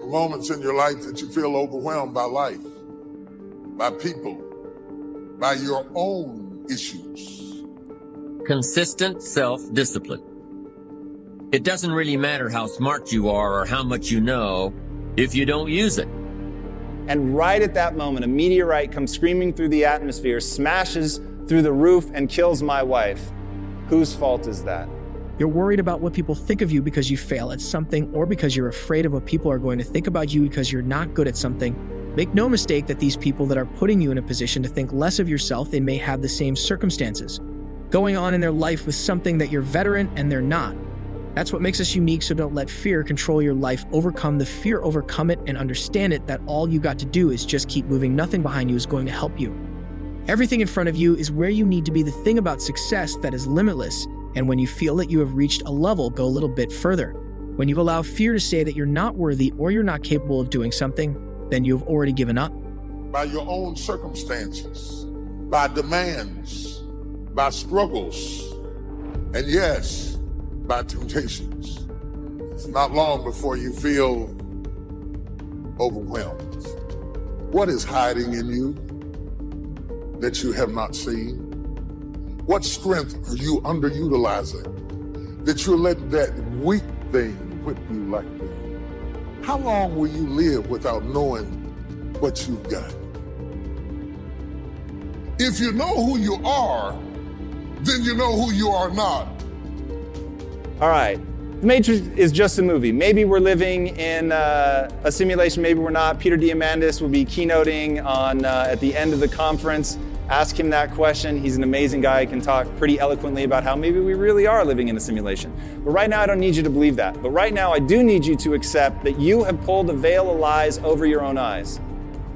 moments in your life that you feel overwhelmed by life, by people, by your own issues. Consistent self-discipline. It doesn't really matter how smart you are or how much you know if you don't use it. And right at that moment, a meteorite comes screaming through the atmosphere, smashes through the roof, and kills my wife. Whose fault is that? You're worried about what people think of you because you fail at something, or because you're afraid of what people are going to think about you because you're not good at something. Make no mistake that these people that are putting you in a position to think less of yourself, they may have the same circumstances going on in their life with something that you're veteran and they're not. That's what makes us unique, so don't let fear control your life. Overcome the fear, overcome it, and understand it that all you got to do is just keep moving. Nothing behind you is going to help you. Everything in front of you is where you need to be. The thing about success that is limitless, and when you feel that you have reached a level, go a little bit further. When you allow fear to say that you're not worthy or you're not capable of doing something, then you've already given up. By your own circumstances, by demands, by struggles, and yes, by temptations. It's not long before you feel overwhelmed. What is hiding in you that you have not seen? What strength are you underutilizing that you're letting that weak thing whip you like that? How long will you live without knowing what you've got? If you know who you are, then you know who you are not. All right, The Matrix is just a movie. Maybe we're living in a simulation, maybe we're not. Peter Diamandis will be keynoting on at the end of the conference. Ask him that question. He's an amazing guy. He can talk pretty eloquently about how maybe we really are living in a simulation. But right now, I don't need you to believe that. But right now, I do need you to accept that you have pulled a veil of lies over your own eyes.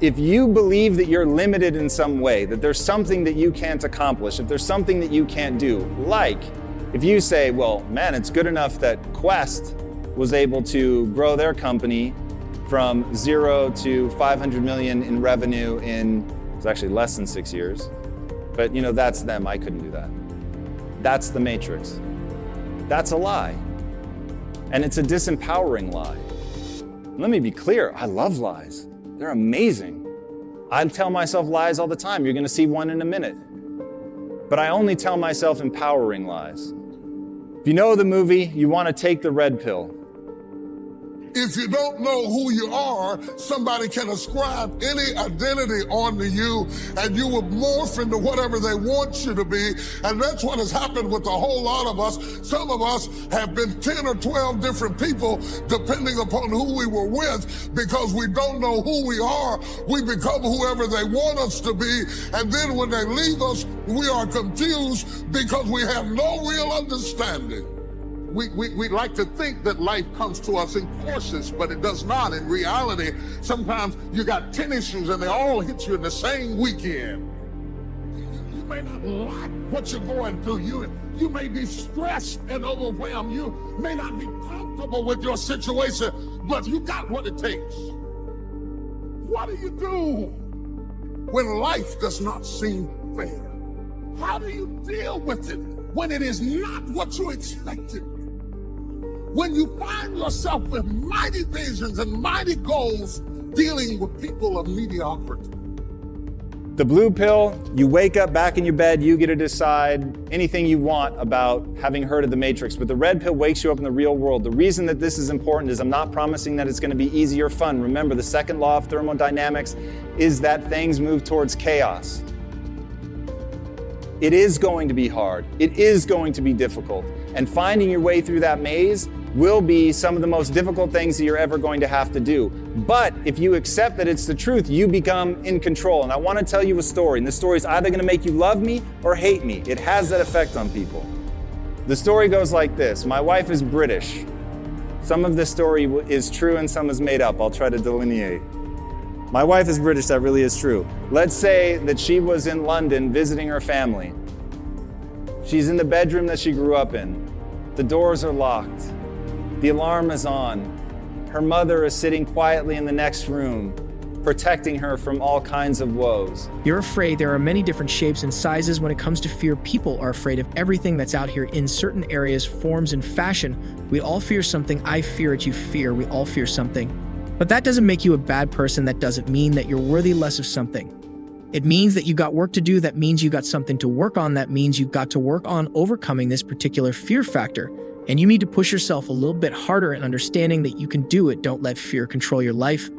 If you believe that you're limited in some way, that there's something that you can't accomplish, if there's something that you can't do, like if you say, well, man, it's good enough that Quest was able to grow their company from 0 to 500 million in revenue in, it's actually less than 6 years. But you know, that's them, I couldn't do that. That's the Matrix. That's a lie. And it's a disempowering lie. Let me be clear, I love lies. They're amazing. I tell myself lies all the time. You're gonna see one in a minute. But I only tell myself empowering lies. If you know the movie, you wanna take the red pill. If you don't know who you are, somebody can ascribe any identity onto you and you will morph into whatever they want you to be. And that's what has happened with a whole lot of us. Some of us have been 10 or 12 different people depending upon who we were with, because we don't know who we are. We become whoever they want us to be. And then when they leave us, we are confused because we have no real understanding. We like to think that life comes to us in courses, but it does not. In reality, sometimes you got 10 issues and they all hit you in the same weekend. You may not like what you're going through. You may be stressed and overwhelmed. You may not be comfortable with your situation, but you got what it takes. What do you do when life does not seem fair? How do you deal with it when it is not what you expected? When you find yourself with mighty visions and mighty goals dealing with people of mediocrity. The blue pill, you wake up back in your bed, you get to decide anything you want about having heard of the Matrix. But the red pill wakes you up in the real world. The reason that this is important is I'm not promising that it's going to be easy or fun. Remember, the second law of thermodynamics is that things move towards chaos. It is going to be hard. It is going to be difficult. And finding your way through that maze will be some of the most difficult things that you're ever going to have to do. But if you accept that it's the truth, you become in control. And I want to tell you a story. And this story is either going to make you love me or hate me. It has that effect on people. The story goes like this. My wife is British. Some of this story is true and some is made up. I'll try to delineate. My wife is British, that really is true. Let's say that she was in London visiting her family. She's in the bedroom that she grew up in. The doors are locked. The alarm is on. Her mother is sitting quietly in the next room, protecting her from all kinds of woes. You're afraid. There are many different shapes and sizes. When it comes to fear, people are afraid of everything that's out here in certain areas, forms, and fashion. We all fear something. I fear it. You fear. We all fear something. But that doesn't make you a bad person. That doesn't mean that you're worthy less of something. It means that you got work to do. That means you got something to work on. That means you've got to work on overcoming this particular fear factor. And you need to push yourself a little bit harder in understanding that you can do it. Don't let fear control your life.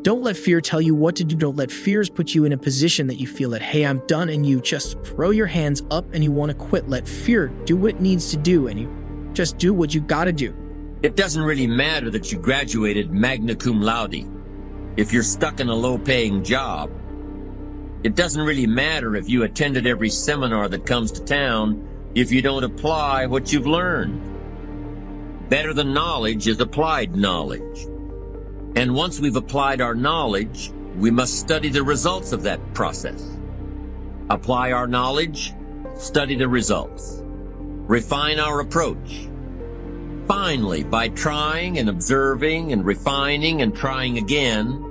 Don't let fear tell you what to do. Don't let fears put you in a position that you feel that, hey, I'm done, and you just throw your hands up and you want to quit. Let fear do what it needs to do, and you just do what you got to do. It doesn't really matter that you graduated magna cum laude if you're stuck in a low-paying job. It doesn't really matter if you attended every seminar that comes to town if you don't apply what you've learned. Better than knowledge is applied knowledge. And once we've applied our knowledge, we must study the results of that process. Apply our knowledge, study the results. Refine our approach. Finally, by trying and observing and refining and trying again,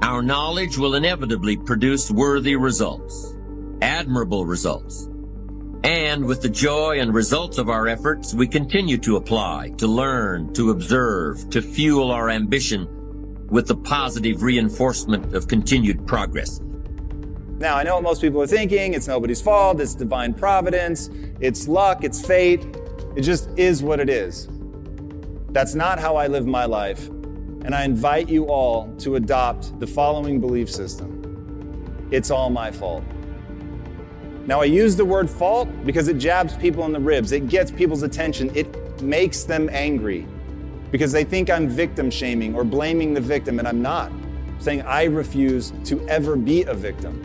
our knowledge will inevitably produce worthy results, admirable results. And with the joy and results of our efforts, we continue to apply, to learn, to observe, to fuel our ambition with the positive reinforcement of continued progress. Now, I know what most people are thinking. It's nobody's fault. It's divine providence. It's luck. It's fate. It just is what it is. That's not how I live my life. And I invite you all to adopt the following belief system. It's all my fault. Now, I use the word fault because it jabs people in the ribs. It gets people's attention. It makes them angry because they think I'm victim shaming or blaming the victim, and I'm not. I'm saying I refuse to ever be a victim.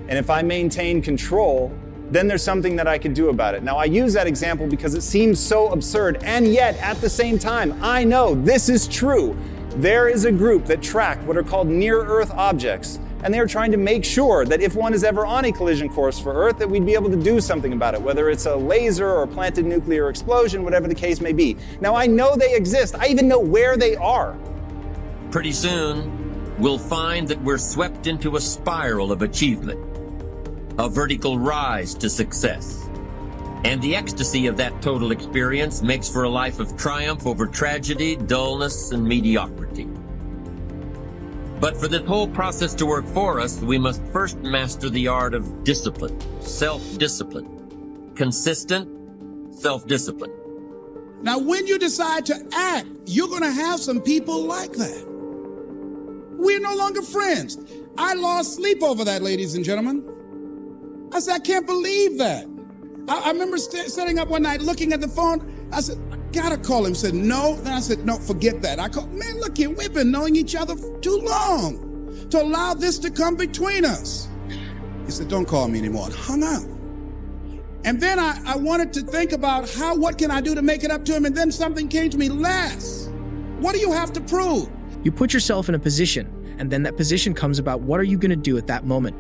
And if I maintain control, then there's something that I can do about it. Now, I use that example because it seems so absurd, and yet at the same time, I know this is true. There is a group that track what are called near-Earth objects, and they're trying to make sure that if one is ever on a collision course for Earth, that we'd be able to do something about it, whether it's a laser or a planted nuclear explosion, whatever the case may be. Now, I know they exist. I even know where they are. Pretty soon, we'll find that we're swept into a spiral of achievement, a vertical rise to success. And the ecstasy of that total experience makes for a life of triumph over tragedy, dullness, and mediocrity. But for this whole process to work for us, we must first master the art of discipline, self-discipline, consistent self-discipline. Now, when you decide to act, you're going to have some people like that. We're no longer friends. I lost sleep over that, ladies and gentlemen. I said, I can't believe that. I remember sitting up one night looking at the phone. I said, I gotta call him. He said, no. Then I said, no, forget that. I called, man, look here, we've been knowing each other for too long to allow this to come between us. He said, don't call me anymore. And hung up. And then I wanted to think about what can I do to make it up to him? And then something came to me, Les, what do you have to prove? You put yourself in a position, and then that position comes about what are you going to do at that moment?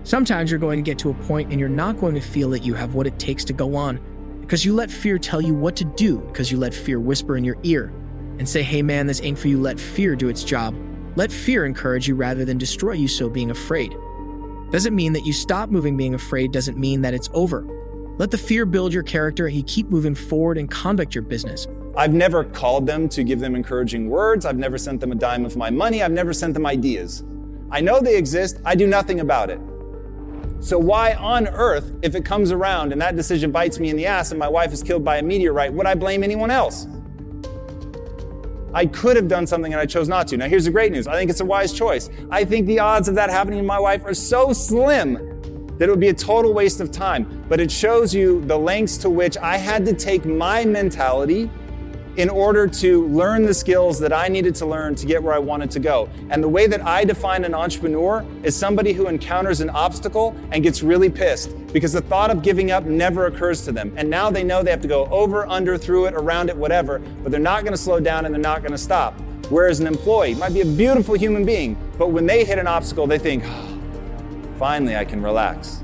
Sometimes you're going to get to a point and you're not going to feel that you have what it takes to go on because you let fear tell you what to do, because you let fear whisper in your ear and say, hey man, this ain't for you. Let fear do its job. Let fear encourage you rather than destroy you, so being afraid. Doesn't mean that you stop moving being afraid, doesn't mean that it's over. Let the fear build your character and you keep moving forward and conduct your business. I've never called them to give them encouraging words. I've never sent them a dime of my money. I've never sent them ideas. I know they exist. I do nothing about it. So why on earth, if it comes around and that decision bites me in the ass and my wife is killed by a meteorite, would I blame anyone else? I could have done something and I chose not to. Now here's the great news. I think it's a wise choice. I think the odds of that happening to my wife are so slim that it would be a total waste of time. But it shows you the lengths to which I had to take my mentality in order to learn the skills that I needed to learn to get where I wanted to go. And the way that I define an entrepreneur is somebody who encounters an obstacle and gets really pissed because the thought of giving up never occurs to them. And now they know they have to go over, under, through it, around it, whatever, but they're not gonna slow down and they're not gonna stop. Whereas an employee might be a beautiful human being, but when they hit an obstacle, they think, oh, finally I can relax.